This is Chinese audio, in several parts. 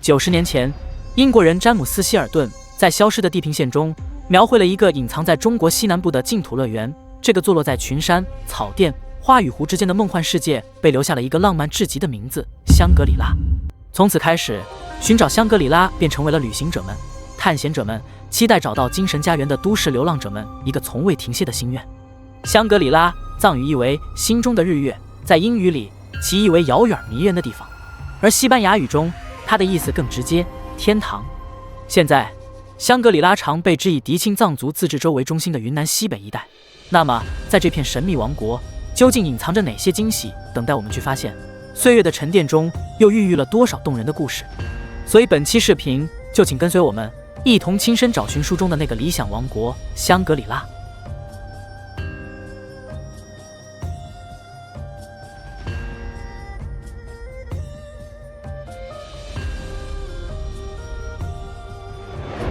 90年前，英国人詹姆斯·希尔顿在《消失的地平线》中描绘了一个隐藏在中国西南部的净土乐园。这个坐落在群山、草甸、花与湖之间的梦幻世界，被留下了一个浪漫至极的名字——香格里拉。从此开始，寻找香格里拉便成为了旅行者们、探险者们期待找到精神家园的都市流浪者们一个从未停歇的心愿。香格里拉藏语意为心中的日月，在英语里其意为遥远迷人的地方，而西班牙语中它的意思更直接，天堂。现在香格里拉常被指以迪庆藏族自治州为中心的云南西北一带。那么在这片神秘王国究竟隐藏着哪些惊喜等待我们去发现？岁月的沉淀中又孕育了多少动人的故事？所以本期视频就请跟随我们一同亲身找寻书中的那个理想王国——香格里拉。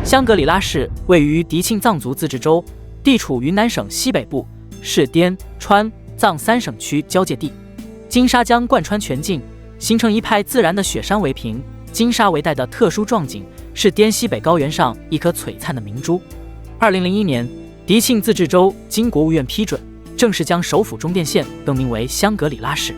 香格里拉市位于迪庆藏族自治州，地处云南省西北部，是滇川藏3省区交界地。金沙江贯穿全境，形成一派自然的雪山围屏、金沙围带的特殊壮景，是滇西北高原上一颗璀璨的明珠。2001年，迪庆自治州经国务院批准，正式将首府中甸县更名为香格里拉市。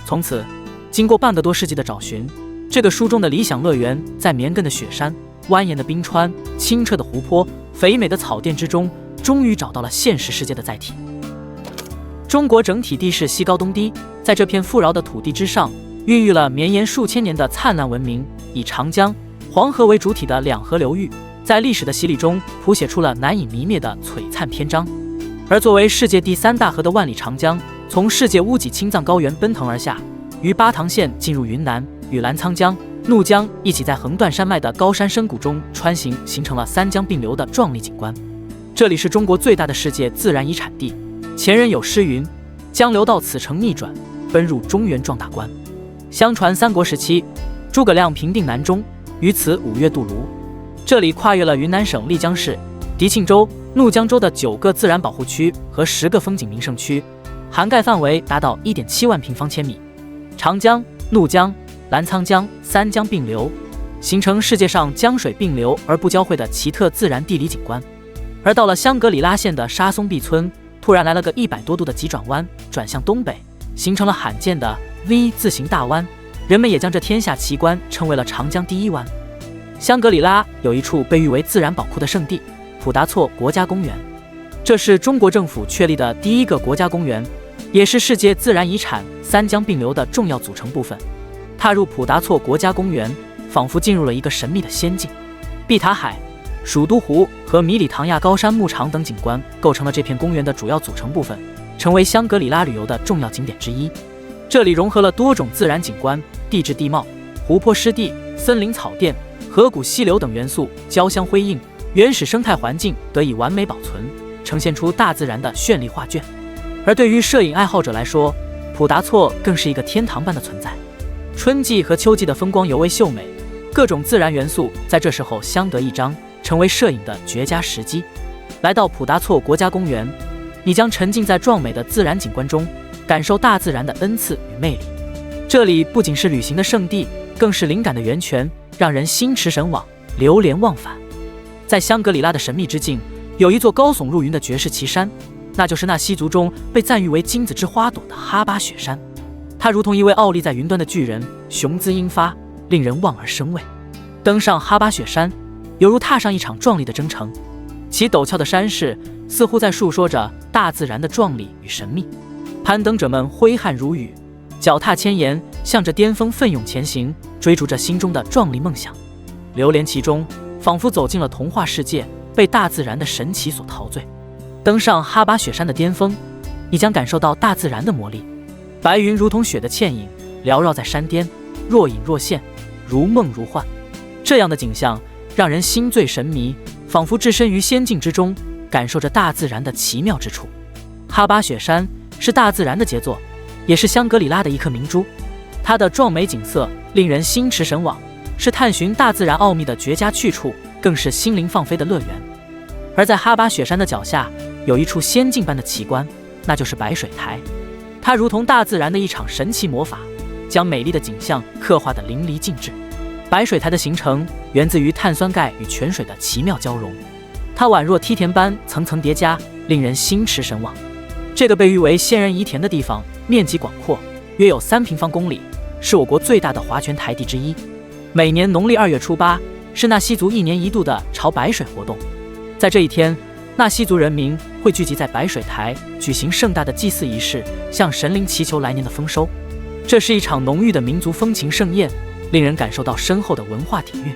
从此，经过半个多世纪的找寻，这个书中的理想乐园在绵亘的雪山、蜿蜒的冰川、清澈的湖泊、肥美的草甸之中，终于找到了现实世界的载体。中国整体地势西高东低，在这片富饶的土地之上，孕育了绵延数千年的灿烂文明。以长江、黄河为主体的两河流域，在历史的洗礼中谱写出了难以泯灭的璀璨篇章。而作为世界第3大河的万里长江，从世界屋脊青藏高原奔腾而下，于巴塘县进入云南，与澜沧江、怒江一起在横断山脉的高山深谷中穿行，形成了3江并流的壮丽景观。这里是中国最大的世界自然遗产地。前人有诗云：“江流到此成逆转，奔入中原壮大关。”相传三国时期，诸葛亮平定南中，于此5月渡泸。这里跨越了云南省丽江市、迪庆州、怒江州的9个自然保护区和10个风景名胜区，涵盖范围达到 1.7万平方千米。长江、怒江、澜沧江3江并流，形成世界上江水并流而不交汇的奇特自然地理景观。而到了香格里拉县的沙松壁村，突然来了个100多度的急转弯，转向东北，形成了罕见的 V 字形大弯。人们也将这天下奇观称为了长江第1湾。香格里拉有一处被誉为自然宝库的圣地——普达措国家公园，这是中国政府确立的第1个国家公园，也是世界自然遗产3江并流的重要组成部分。踏入普达措国家公园，仿佛进入了一个神秘的仙境。碧塔海、蜀都湖和米里唐亚高山牧场等景观构成了这片公园的主要组成部分，成为香格里拉旅游的重要景点之一。这里融合了多种自然景观、地质地貌、湖泊湿地、森林草甸、河谷溪流等元素交相辉映，原始生态环境得以完美保存，呈现出大自然的绚丽画卷。而对于摄影爱好者来说，普达措更是一个天堂般的存在。春季和秋季的风光尤为秀美，各种自然元素在这时候相得益彰，成为摄影的绝佳时机。来到普达措国家公园，你将沉浸在壮美的自然景观中，感受大自然的恩赐与魅力。这里不仅是旅行的圣地，更是灵感的源泉，让人心驰神往，流连忘返。在香格里拉的神秘之境，有一座高耸入云的绝世奇山，那就是纳西族中被赞誉为金子之花朵的哈巴雪山。它如同一位傲立在云端的巨人，雄姿英发，令人望而生畏。登上哈巴雪山，犹如踏上一场壮丽的征程，其陡峭的山势似乎在述说着大自然的壮丽与神秘。攀登者们挥汗如雨，脚踏千岩，向着巅峰奋勇前行，追逐着心中的壮丽梦想。流连其中，仿佛走进了童话世界，被大自然的神奇所陶醉。登上哈巴雪山的巅峰，你将感受到大自然的魔力。白云如同雪的倩影，缭绕在山巅，若隐若现，如梦如幻。这样的景象让人心醉神迷，仿佛置身于仙境之中，感受着大自然的奇妙之处。哈巴雪山是大自然的杰作，也是香格里拉的一颗明珠。它的壮美景色令人心驰神往，是探寻大自然奥秘的绝佳去处，更是心灵放飞的乐园。而在哈巴雪山的脚下，有一处仙境般的奇观，那就是白水台。它如同大自然的一场神奇魔法，将美丽的景象刻画得淋漓尽致。白水台的形成源自于碳酸钙与泉水的奇妙交融，它宛若梯田般层层叠加，令人心驰神往。这个被誉为仙人宜田的地方，面积广阔，约有3平方公里，是我国最大的划泉台地之一。每年农历2月初8，是纳西族1年1度的潮白水活动。在这一天，纳西族人民会聚集在白水台，举行盛大的祭祀仪式，向神灵祈求来年的丰收。这是一场浓郁的民族风情盛宴，令人感受到深厚的文化底蕴。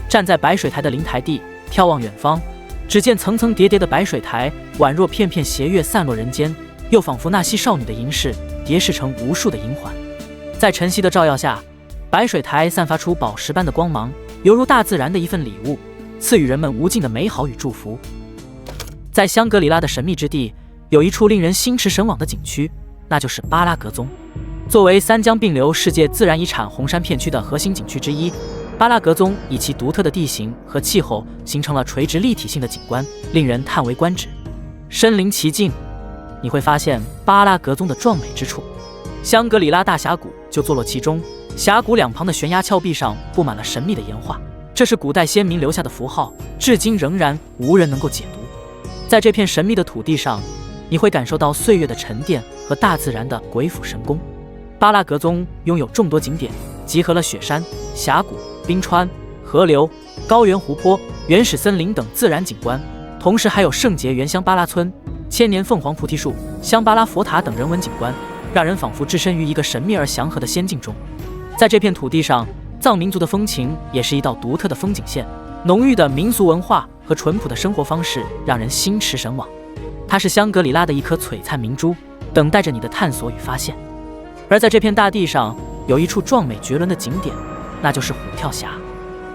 站在白水台的灵台地，眺望远方，只见层层叠叠的白水台，宛若片片斜月散落人间，又仿佛纳西少女的银饰叠饰成无数的银环。在晨曦的照耀下，白水台散发出宝石般的光芒，犹如大自然的一份礼物，赐予人们无尽的美好与祝福。在香格里拉的神秘之地，有一处令人心驰神往的景区，那就是巴拉格宗。作为三江并流世界自然遗产红山片区的核心景区之一，巴拉格宗以其独特的地形和气候，形成了垂直立体性的景观，令人叹为观止。身临其境，你会发现巴拉格宗的壮美之处。香格里拉大峡谷就坐落其中，峡谷两旁的悬崖峭壁上布满了神秘的岩画，这是古代先民留下的符号，至今仍然无人能够解读。在这片神秘的土地上，你会感受到岁月的沉淀和大自然的鬼斧神工。巴拉格宗拥有众多景点，集合了雪山、峡谷、冰川、河流、高原、湖泊、原始森林等自然景观，同时还有圣洁原乡巴拉村、千年凤凰菩提树、香巴拉佛塔等人文景观，让人仿佛置身于一个神秘而祥和的仙境中。在这片土地上，藏民族的风情也是一道独特的风景线，浓郁的民俗文化和淳朴的生活方式让人心驰神往。它是香格里拉的一颗璀璨明珠，等待着你的探索与发现。而在这片大地上，有一处壮美绝伦的景点，那就是虎跳峡。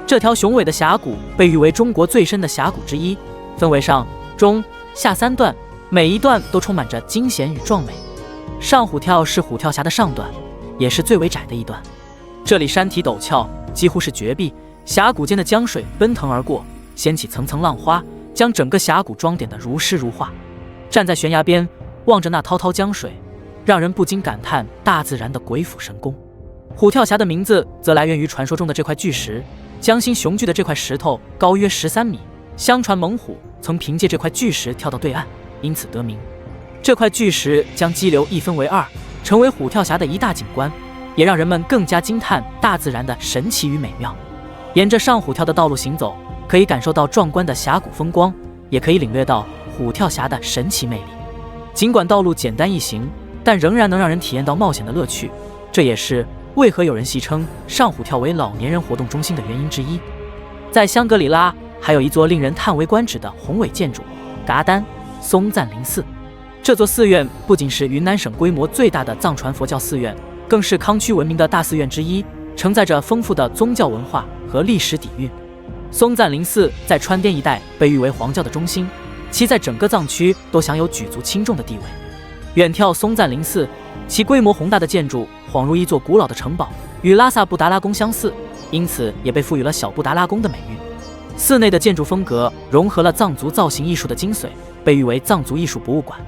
这条雄伟的峡谷被誉为中国最深的峡谷之一，分为上、中、下3段，每一段都充满着惊险与壮美。上虎跳是虎跳峡的上段，也是最为窄的一段。这里山体陡峭，几乎是绝壁，峡谷间的江水奔腾而过，掀起层层浪花，将整个峡谷装点得如诗如画。站在悬崖边，望着那滔滔江水，让人不禁感叹大自然的鬼斧神工。虎跳峡的名字则来源于传说中的这块巨石，江心雄踞的这块石头高约13米，相传猛虎曾凭借这块巨石跳到对岸，因此得名。这块巨石将激流一分为2，成为虎跳峡的一大景观，也让人们更加惊叹大自然的神奇与美妙。沿着上虎跳的道路行走，可以感受到壮观的峡谷风光，也可以领略到虎跳峡的神奇魅力。尽管道路简单易行，但仍然能让人体验到冒险的乐趣，这也是为何有人戏称上虎跳为老年人活动中心的原因之一。在香格里拉还有一座令人叹为观止的宏伟建筑——噶丹松赞林寺。这座寺院不仅是云南省规模最大的藏传佛教寺院，更是康区闻名的大寺院之一，承载着丰富的宗教文化和历史底蕴。松赞林寺在川滇一带被誉为黄教的中心，其在整个藏区都享有举足轻重的地位。远眺松赞林寺，其规模宏大的建筑恍如一座古老的城堡，与拉萨布达拉宫相似，因此也被赋予了小布达拉宫的美誉。寺内的建筑风格融合了藏族造型艺术的精髓，被誉为藏族艺术博物馆。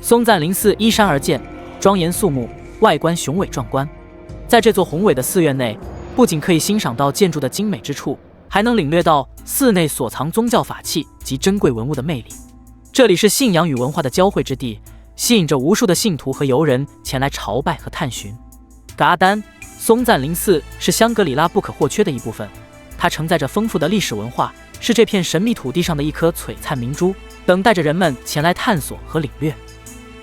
松赞林寺依山而建，庄严肃穆，外观雄伟壮观。在这座宏伟的寺院内，不仅可以欣赏到建筑的精美之处，还能领略到寺内所藏宗教法器及珍贵文物的魅力。这里是信仰与文化的交汇之地，吸引着无数的信徒和游人前来朝拜和探寻。噶丹松赞林寺是香格里拉不可或缺的一部分，它承载着丰富的历史文化，是这片神秘土地上的一颗璀璨明珠，等待着人们前来探索和领略。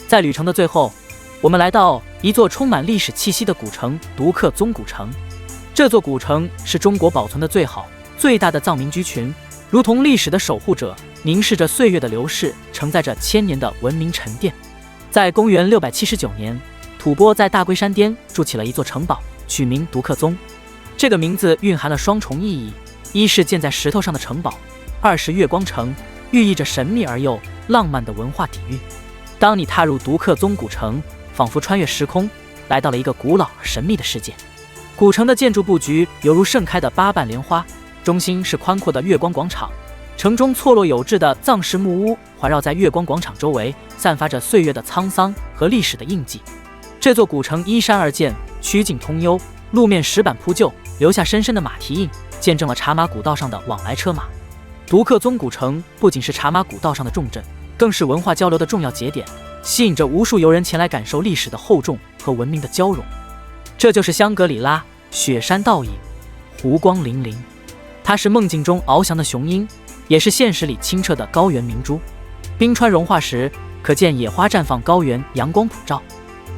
在旅程的最后，我们来到一座充满历史气息的古城——独克宗古城。这座古城是中国保存的最好、最大的藏民居群，如同历史的守护者，凝视着岁月的流逝，承载着千年的文明沉淀。在公元679年，吐蕃在大龟山巅筑起了一座城堡，取名独克宗。这个名字蕴含了双重意义：一是建在石头上的城堡，二是月光城，寓意着神秘而又浪漫的文化底蕴。当你踏入独克宗古城，仿佛穿越时空，来到了一个古老而神秘的世界。古城的建筑布局犹如盛开的8瓣莲花，中心是宽阔的月光广场，城中错落有致的藏式木屋环绕在月光广场周围，散发着岁月的沧桑和历史的印记。这座古城依山而建，曲径通幽，路面石板铺就，留下深深的马蹄印，见证了茶马古道上的往来车马。独克宗古城不仅是茶马古道上的重镇，更是文化交流的重要节点，吸引着无数游人前来感受历史的厚重和文明的交融。这就是香格里拉，雪山倒影，湖光粼粼。它是梦境中翱翔的雄鹰，也是现实里清澈的高原明珠。冰川融化时，可见野花绽放，高原阳光普照。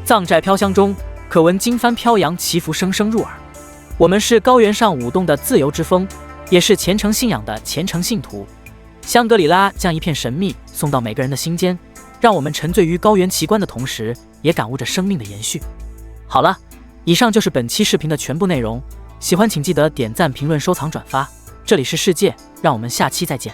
藏寨飘香中，可闻经幡飘扬，祈福声声入耳。我们是高原上舞动的自由之风，也是虔诚信仰的虔诚信徒。香格里拉将一片神秘送到每个人的心间，让我们沉醉于高原奇观的同时，也感悟着生命的延续。好了，以上就是本期视频的全部内容。喜欢请记得点赞、评论、收藏、转发。这里是世界，让我们下期再见。